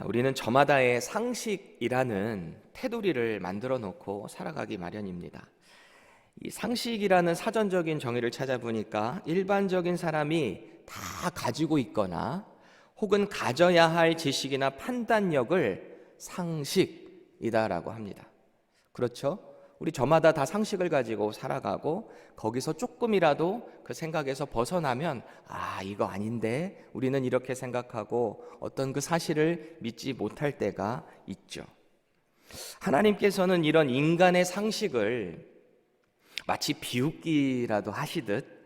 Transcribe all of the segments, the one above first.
우리는 저마다의 상식이라는 테두리를 만들어 놓고 살아가기 마련입니다. 이 상식이라는 사전적인 정의를 찾아보니까 일반적인 사람이 다 가지고 있거나 혹은 가져야 할 지식이나 판단력을 상식이다라고 합니다. 그렇죠? 우리 저마다 다 상식을 가지고 살아가고 거기서 조금이라도 그 생각에서 벗어나면 이거 아닌데 우리는 이렇게 생각하고 어떤 그 사실을 믿지 못할 때가 있죠. 하나님께서는 이런 인간의 상식을 마치 비웃기라도 하시듯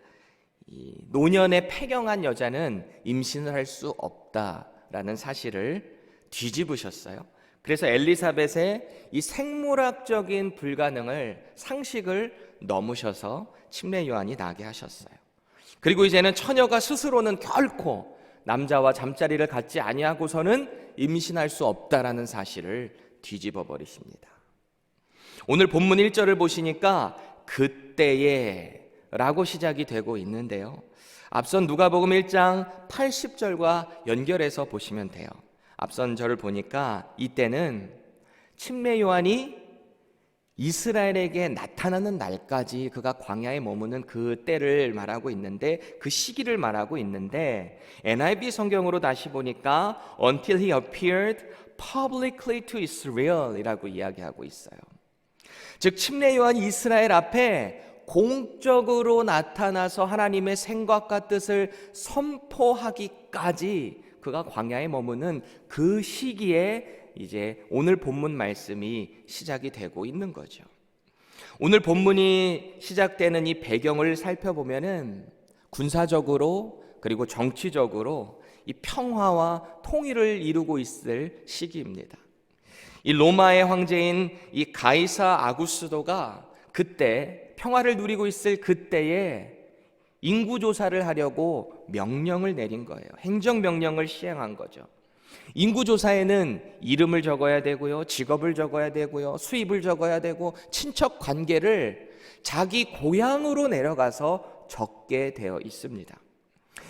이 노년에 폐경한 여자는 임신을 할 수 없다라는 사실을 뒤집으셨어요. 그래서 엘리사벳의 이 생물학적인 불가능을 상식을 넘으셔서 침례 요한이 나게 하셨어요. 그리고 이제는 처녀가 스스로는 결코 남자와 잠자리를 갖지 아니하고서는 임신할 수 없다라는 사실을 뒤집어 버리십니다. 오늘 본문 1절을 보시니까 그때에 라고 시작이 되고 있는데요, 앞선 누가복음 1장 80절과 연결해서 보시면 돼요. 앞선 절을 보니까 이때는 침례 요한이 이스라엘에게 나타나는 날까지 그가 광야에 머무는 그 때를 말하고 있는데, 그 시기를 말하고 있는데, NIV 성경으로 다시 보니까 Until he appeared publicly to Israel 이라고 이야기하고 있어요. 즉 침례 요한이 이스라엘 앞에 공적으로 나타나서 하나님의 생각과 뜻을 선포하기까지 그가 광야에 머무는 그 시기에 이제 오늘 본문 말씀이 시작이 되고 있는 거죠. 오늘 본문이 시작되는 이 배경을 살펴보면은 군사적으로 그리고 정치적으로 이 평화와 통일을 이루고 있을 시기입니다. 이 로마의 황제인 이 가이사 아구스도가 그때 평화를 누리고 있을 그때에 인구조사를 하려고 명령을 내린 거예요. 행정명령을 시행한 거죠. 인구조사에는 이름을 적어야 되고요, 직업을 적어야 되고요, 수입을 적어야 되고, 친척 관계를 자기 고향으로 내려가서 적게 되어 있습니다.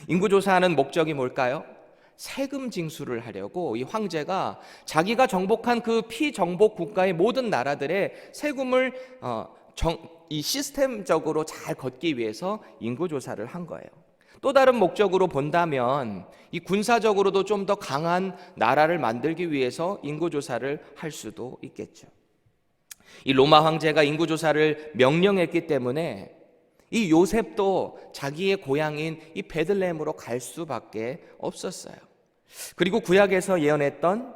인구조사하는 목적이 뭘까요? 세금 징수를 하려고 이 황제가 자기가 정복한 그 피정복 국가의 모든 나라들의 세금을 이 시스템적으로 잘 걷기 위해서 인구조사를 한 거예요. 또 다른 목적으로 본다면 이 군사적으로도 좀 더 강한 나라를 만들기 위해서 인구조사를 할 수도 있겠죠. 이 로마 황제가 인구조사를 명령했기 때문에 이 요셉도 자기의 고향인 이 베들레헴으로 갈 수밖에 없었어요. 그리고 구약에서 예언했던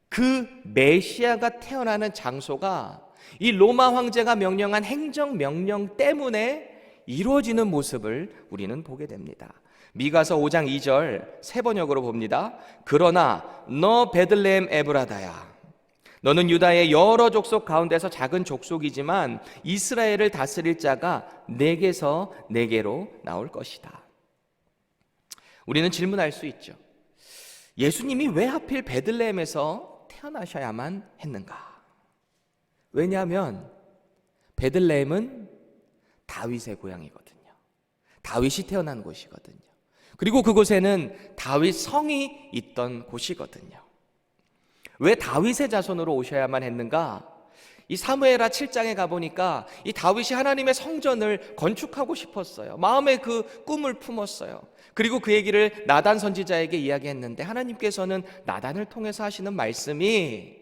그 메시아가 태어나는 장소가 이 로마 황제가 명령한 행정명령 때문에 이루어지는 모습을 우리는 보게 됩니다. 미가서 5장 2절 세 번역으로 봅니다. 그러나 너 베들레헴 에브라다야, 너는 유다의 여러 족속 가운데서 작은 족속이지만 이스라엘을 다스릴 자가 내게서 내게로 나올 것이다. 우리는 질문할 수 있죠. 예수님이 왜 하필 베들레헴에서 태어나셔야만 했는가? 왜냐하면 베들레헴은 다윗의 고향이거든요. 다윗이 태어난 곳이거든요. 그리고 그곳에는 다윗 성이 있던 곳이거든요. 왜 다윗의 자손으로 오셔야만 했는가? 이 사무엘하 7장에 가보니까 이 다윗이 하나님의 성전을 건축하고 싶었어요. 마음에 그 꿈을 품었어요. 그리고 그 얘기를 나단 선지자에게 이야기했는데, 하나님께서는 나단을 통해서 하시는 말씀이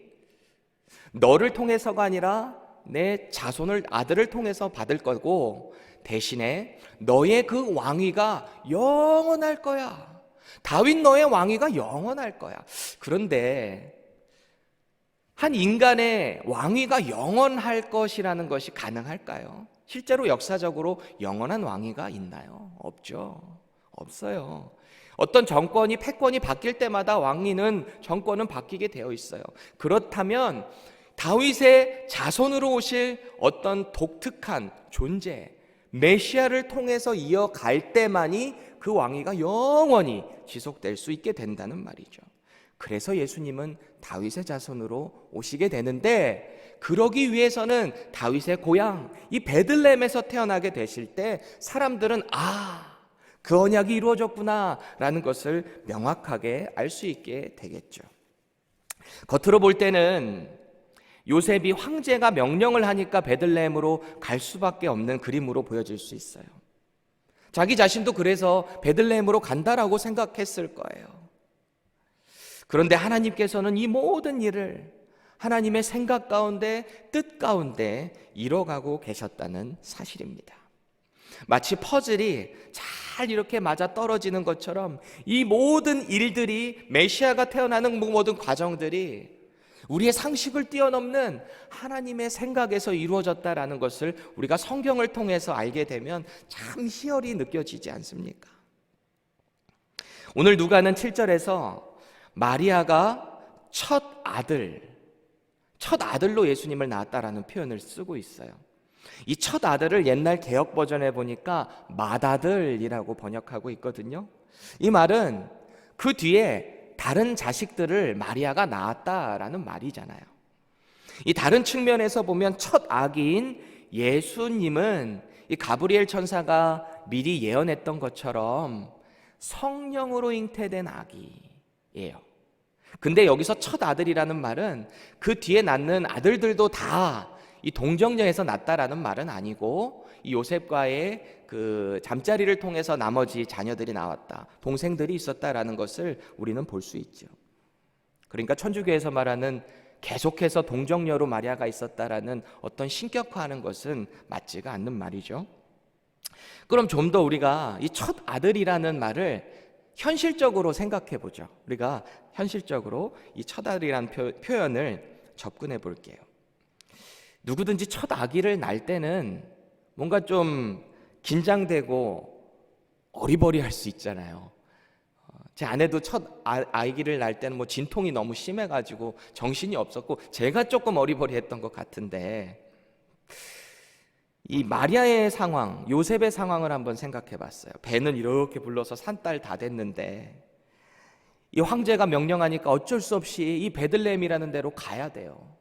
너를 통해서가 아니라 내 자손을, 아들을 통해서 받을 거고, 대신에 너의 그 왕위가 영원할 거야. 다윗 너의 왕위가 영원할 거야. 그런데 한 인간의 왕위가 영원할 것이라는 것이 가능할까요? 실제로 역사적으로 영원한 왕위가 있나요? 없죠. 없어요. 어떤 정권이, 패권이 바뀔 때마다 왕위는, 정권은 바뀌게 되어 있어요. 그렇다면 다윗의 자손으로 오실 어떤 독특한 존재, 메시아를 통해서 이어갈 때만이 그 왕위가 영원히 지속될 수 있게 된다는 말이죠. 그래서 예수님은 다윗의 자손으로 오시게 되는데, 그러기 위해서는 다윗의 고향 이 베들레헴에서 태어나게 되실 때 사람들은 그 언약이 이루어졌구나 라는 것을 명확하게 알 수 있게 되겠죠. 겉으로 볼 때는 요셉이 황제가 명령을 하니까 베들레헴으로 갈 수밖에 없는 그림으로 보여질 수 있어요. 자기 자신도 그래서 베들레헴으로 간다라고 생각했을 거예요. 그런데 하나님께서는 이 모든 일을 하나님의 생각 가운데, 뜻 가운데 이뤄가고 계셨다는 사실입니다. 마치 퍼즐이 잘 이렇게 맞아 떨어지는 것처럼 이 모든 일들이, 메시아가 태어나는 모든 과정들이 우리의 상식을 뛰어넘는 하나님의 생각에서 이루어졌다라는 것을 우리가 성경을 통해서 알게 되면 참 희열이 느껴지지 않습니까? 오늘 누가는 7절에서 마리아가 첫 아들로 예수님을 낳았다라는 표현을 쓰고 있어요. 이 첫 아들을 옛날 개역 버전에 보니까 맏아들이라고 번역하고 있거든요. 이 말은 그 뒤에 다른 자식들을 마리아가 낳았다라는 말이잖아요. 이 다른 측면에서 보면 첫 아기인 예수님은 이 가브리엘 천사가 미리 예언했던 것처럼 성령으로 잉태된 아기예요. 근데 여기서 첫 아들이라는 말은 그 뒤에 낳는 아들들도 다 이 동정녀에서 낳았다라는 말은 아니고, 이 요셉과의 그 잠자리를 통해서 나머지 자녀들이 나왔다, 동생들이 있었다라는 것을 우리는 볼 수 있죠. 그러니까 천주교에서 말하는 계속해서 동정녀로 마리아가 있었다라는 어떤 신격화하는 것은 맞지가 않는 말이죠. 그럼 좀 더 우리가 이 첫 아들이라는 말을 현실적으로 생각해 보죠. 우리가 현실적으로 이 첫 아들이라는 표현을 접근해 볼게요. 누구든지 첫 아기를 낳을 때는 뭔가 좀 긴장되고 어리버리할 수 있잖아요. 제 아내도 첫 아기를 낳을 때는 뭐 진통이 너무 심해가지고 정신이 없었고 제가 조금 어리버리했던 것 같은데, 이 마리아의 상황, 요셉의 상황을 한번 생각해 봤어요. 배는 이렇게 불러서 산딸 다 됐는데 이 황제가 명령하니까 어쩔 수 없이 이 베들레헴이라는 데로 가야 돼요.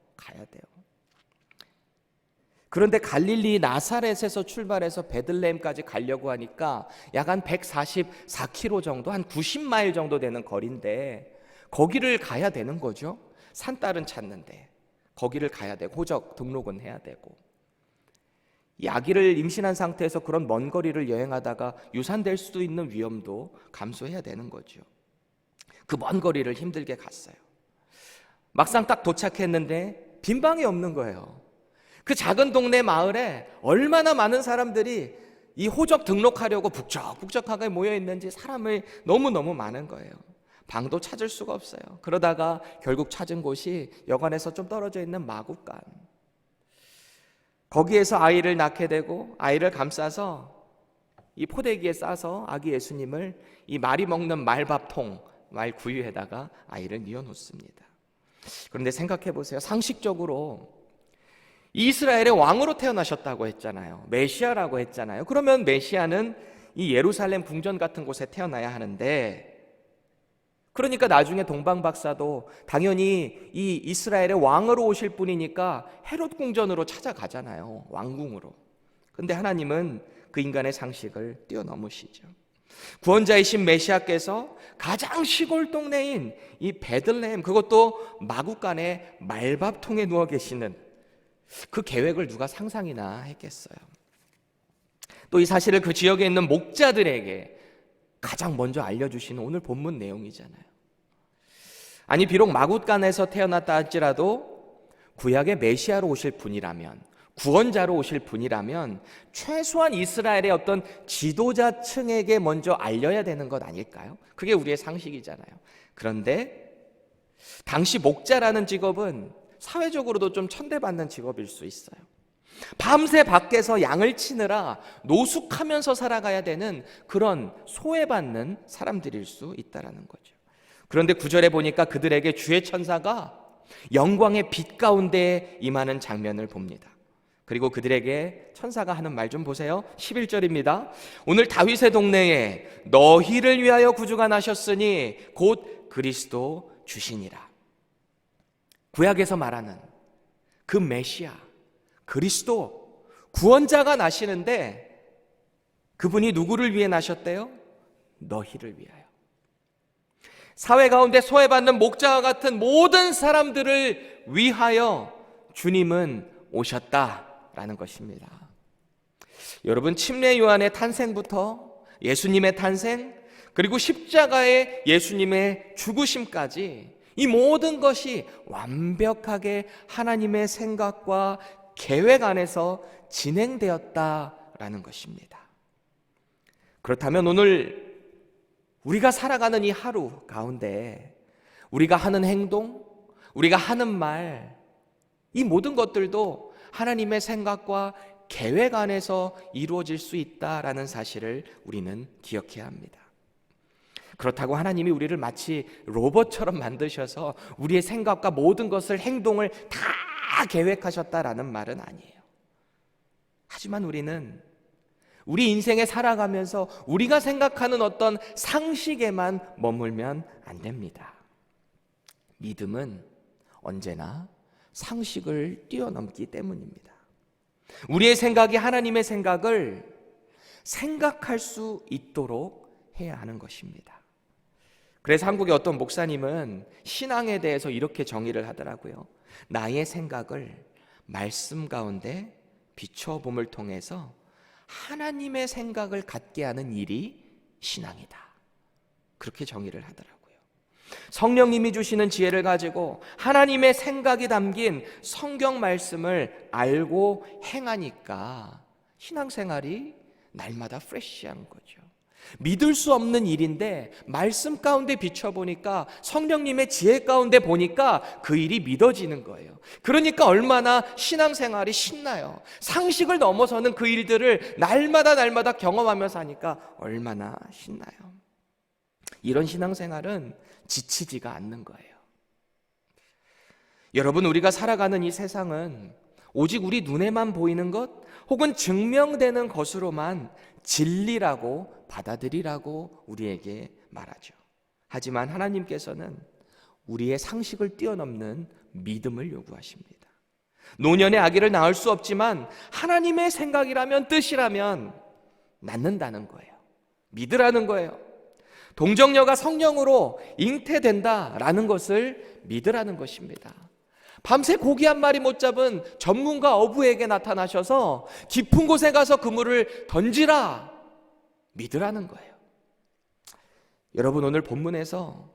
그런데 갈릴리 나사렛에서 출발해서 베들레헴까지 가려고 하니까 약 한 144km 정도, 한 90마일 정도 되는 거리인데 거기를 가야 되는 거죠. 산딸은 찾는데 거기를 가야 되고 호적 등록은 해야 되고, 이 아기를 임신한 상태에서 그런 먼 거리를 여행하다가 유산될 수도 있는 위험도 감수해야 되는 거죠. 그 먼 거리를 힘들게 갔어요. 막상 딱 도착했는데 빈 방이 없는 거예요. 그 작은 동네 마을에 얼마나 많은 사람들이 이 호적 등록하려고 북적북적하게 모여 있는지 사람이 너무너무 많은 거예요. 방도 찾을 수가 없어요. 그러다가 결국 찾은 곳이 여관에서 좀 떨어져 있는 마구간, 거기에서 아이를 낳게 되고 아이를 감싸서 이 포대기에 싸서 아기 예수님을 이 말이 먹는 말밥통, 말구유에다가 아이를 뉘어놓습니다. 그런데 생각해 보세요. 상식적으로 이스라엘의 왕으로 태어나셨다고 했잖아요. 메시아라고 했잖아요. 그러면 메시아는 이 예루살렘 궁전 같은 곳에 태어나야 하는데, 그러니까 나중에 동방박사도 당연히 이 이스라엘의 왕으로 오실 분이니까 헤롯 궁전으로 찾아가잖아요. 왕궁으로. 근데 하나님은 그 인간의 상식을 뛰어넘으시죠. 구원자이신 메시아께서 가장 시골 동네인 이 베들레헴, 그것도 마구간에 말밥통에 누워 계시는 그 계획을 누가 상상이나 했겠어요. 또 이 사실을 그 지역에 있는 목자들에게 가장 먼저 알려주시는 오늘 본문 내용이잖아요. 아니, 비록 마굿간에서 태어났다 할지라도 구약의 메시아로 오실 분이라면, 구원자로 오실 분이라면 최소한 이스라엘의 어떤 지도자층에게 먼저 알려야 되는 것 아닐까요? 그게 우리의 상식이잖아요. 그런데 당시 목자라는 직업은 사회적으로도 좀 천대받는 직업일 수 있어요. 밤새 밖에서 양을 치느라 노숙하면서 살아가야 되는 그런 소외받는 사람들일 수 있다는 거죠. 그런데 9절에 보니까 그들에게 주의 천사가 영광의 빛 가운데 임하는 장면을 봅니다. 그리고 그들에게 천사가 하는 말 좀 보세요. 11절입니다. 오늘 다윗의 동네에 너희를 위하여 구주가 나셨으니 곧 그리스도 주시니라. 구약에서 말하는 그 메시아, 그리스도, 구원자가 나시는데 그분이 누구를 위해 나셨대요? 너희를 위하여. 사회 가운데 소외받는 목자와 같은 모든 사람들을 위하여 주님은 오셨다라는 것입니다. 여러분, 침례 요한의 탄생부터 예수님의 탄생, 그리고 십자가의 예수님의 죽으심까지 이 모든 것이 완벽하게 하나님의 생각과 계획 안에서 진행되었다라는 것입니다. 그렇다면 오늘 우리가 살아가는 이 하루 가운데 우리가 하는 행동, 우리가 하는 말, 이 모든 것들도 하나님의 생각과 계획 안에서 이루어질 수 있다라는 사실을 우리는 기억해야 합니다. 그렇다고 하나님이 우리를 마치 로봇처럼 만드셔서 우리의 생각과 모든 것을, 행동을 다 계획하셨다라는 말은 아니에요. 하지만 우리는 우리 인생에 살아가면서 우리가 생각하는 어떤 상식에만 머물면 안 됩니다. 믿음은 언제나 상식을 뛰어넘기 때문입니다. 우리의 생각이 하나님의 생각을 생각할 수 있도록 해야 하는 것입니다. 그래서 한국의 어떤 목사님은 신앙에 대해서 이렇게 정의를 하더라고요. 나의 생각을 말씀 가운데 비춰봄을 통해서 하나님의 생각을 갖게 하는 일이 신앙이다. 그렇게 정의를 하더라고요. 성령님이 주시는 지혜를 가지고 하나님의 생각이 담긴 성경 말씀을 알고 행하니까 신앙생활이 날마다 프레시한 거죠. 믿을 수 없는 일인데 말씀 가운데 비춰보니까, 성령님의 지혜 가운데 보니까 그 일이 믿어지는 거예요. 그러니까 얼마나 신앙생활이 신나요. 상식을 넘어서는 그 일들을 날마다 경험하면서 하니까 얼마나 신나요. 이런 신앙생활은 지치지가 않는 거예요. 여러분, 우리가 살아가는 이 세상은 오직 우리 눈에만 보이는 것 혹은 증명되는 것으로만 진리라고 받아들이라고 우리에게 말하죠. 하지만 하나님께서는 우리의 상식을 뛰어넘는 믿음을 요구하십니다. 노년의 아기를 낳을 수 없지만 하나님의 생각이라면, 뜻이라면 낳는다는 거예요. 믿으라는 거예요. 동정녀가 성령으로 잉태된다라는 것을 믿으라는 것입니다. 밤새 고기 한 마리 못 잡은 전문가 어부에게 나타나셔서 깊은 곳에 가서 그물을 던지라, 믿으라는 거예요. 여러분, 오늘 본문에서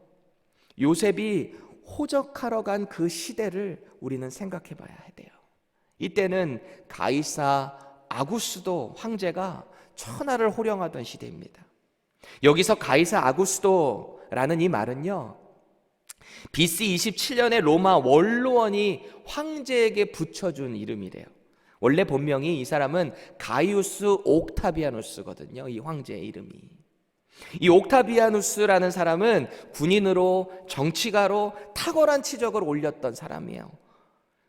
요셉이 호적하러 간 그 시대를 우리는 생각해 봐야 돼요. 이때는 가이사 아구스도 황제가 천하를 호령하던 시대입니다. 여기서 가이사 아구스도라는 이 말은요, BC 27년에 로마 원로원이 황제에게 붙여준 이름이래요. 원래 본명이, 이 사람은 가이우스 옥타비아누스거든요. 이 황제의 이름이. 이 옥타비아누스라는 사람은 군인으로, 정치가로 탁월한 치적을 올렸던 사람이에요.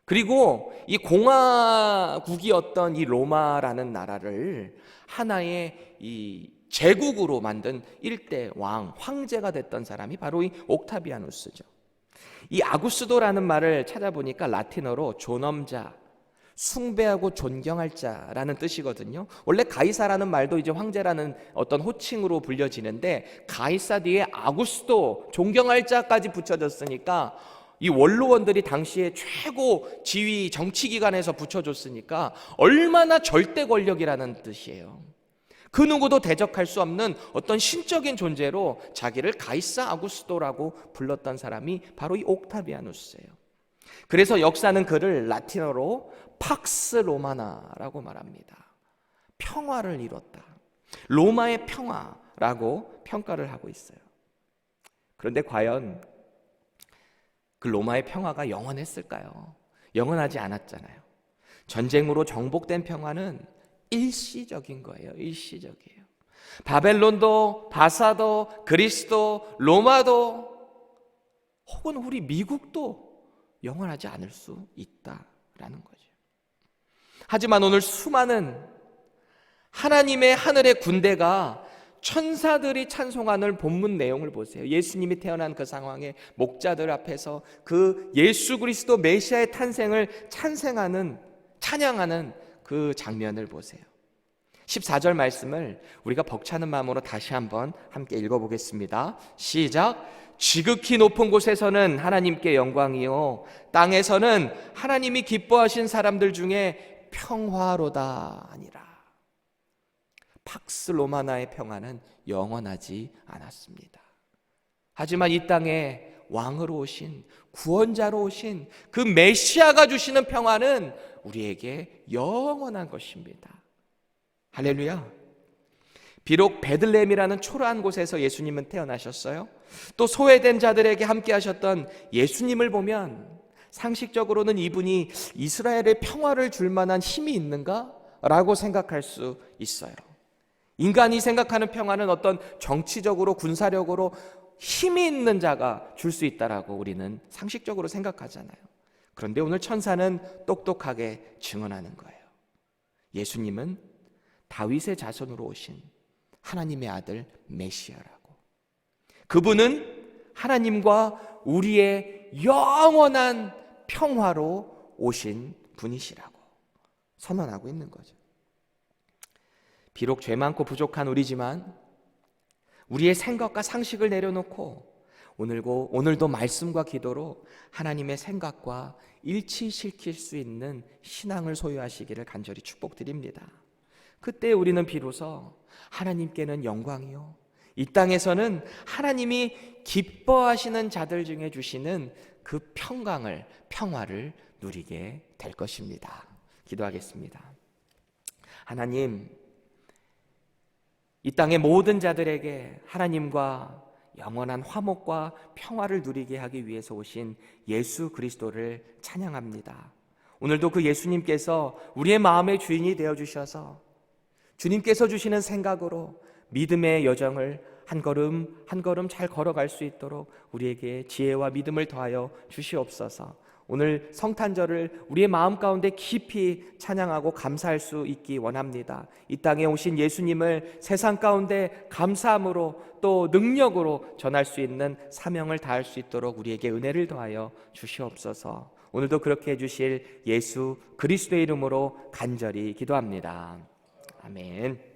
그리고 이 공화국이었던 이 로마라는 나라를 하나의 이 제국으로 만든 일대 왕, 황제가 됐던 사람이 바로 이 옥타비아누스죠. 이 아구스도라는 말을 찾아보니까 라틴어로 존엄자, 숭배하고 존경할 자라는 뜻이거든요. 원래 가이사라는 말도 이제 황제라는 어떤 호칭으로 불려지는데, 가이사 뒤에 아구스도, 존경할 자까지 붙여졌으니까, 이 원로원들이 당시에 최고 지위 정치기관에서 붙여줬으니까 얼마나 절대 권력이라는 뜻이에요. 그 누구도 대적할 수 없는 어떤 신적인 존재로 자기를 가이사 아구스도라고 불렀던 사람이 바로 이 옥타비아누스예요. 그래서 역사는 그를 라틴어로 팍스 로마나라고 말합니다. 평화를 이뤘다, 로마의 평화라고 평가를 하고 있어요. 그런데 과연 그 로마의 평화가 영원했을까요? 영원하지 않았잖아요. 전쟁으로 정복된 평화는 일시적인 거예요. 일시적이에요. 바벨론도, 바사도, 그리스도, 로마도, 혹은 우리 미국도 영원하지 않을 수 있다라는 거죠. 하지만 오늘 수많은 하나님의 하늘의 군대가, 천사들이 찬송하는 본문 내용을 보세요. 예수님이 태어난 그 상황에 목자들 앞에서 그 예수 그리스도 메시아의 탄생을 찬양하는 그 장면을 보세요. 14절 말씀을 우리가 벅차는 마음으로 다시 한번 함께 읽어보겠습니다. 시작. 지극히 높은 곳에서는 하나님께 영광이요 땅에서는 하나님이 기뻐하신 사람들 중에 평화로다 하니라. 팍스 로마나의 평화는 영원하지 않았습니다. 하지만 이 땅에 왕으로 오신, 구원자로 오신 그 메시아가 주시는 평화는 우리에게 영원한 것입니다. 할렐루야. 비록 베들레헴이라는 초라한 곳에서 예수님은 태어나셨어요. 또 소외된 자들에게 함께 하셨던 예수님을 보면 상식적으로는 이분이 이스라엘의 평화를 줄 만한 힘이 있는가? 라고 생각할 수 있어요. 인간이 생각하는 평화는 어떤 정치적으로, 군사력으로 힘이 있는 자가 줄 수 있다라고 우리는 상식적으로 생각하잖아요. 그런데 오늘 천사는 똑똑하게 증언하는 거예요. 예수님은 다윗의 자손으로 오신 하나님의 아들 메시아라고. 그분은 하나님과 우리의 영원한 평화로 오신 분이시라고 선언하고 있는 거죠. 비록 죄 많고 부족한 우리지만 우리의 생각과 상식을 내려놓고 오늘도 말씀과 기도로 하나님의 생각과 일치시킬 수 있는 신앙을 소유하시기를 간절히 축복드립니다. 그때 우리는 비로소 하나님께는 영광이요 이 땅에서는 하나님이 기뻐하시는 자들 중에 주시는 그 평화를 누리게 될 것입니다. 기도하겠습니다. 하나님, 이 땅의 모든 자들에게 하나님과 영원한 화목과 평화를 누리게 하기 위해서 오신 예수 그리스도를 찬양합니다. 오늘도 그 예수님께서 우리의 마음의 주인이 되어주셔서 주님께서 주시는 생각으로 믿음의 여정을 한 걸음 한 걸음 잘 걸어갈 수 있도록 우리에게 지혜와 믿음을 더하여 주시옵소서. 오늘 성탄절을 우리의 마음 가운데 깊이 찬양하고 감사할 수 있기 원합니다. 이 땅에 오신 예수님을 세상 가운데 감사함으로 또 능력으로 전할 수 있는 사명을 다할 수 있도록 우리에게 은혜를 더하여 주시옵소서. 오늘도 그렇게 해주실 예수 그리스도의 이름으로 간절히 기도합니다. 아멘.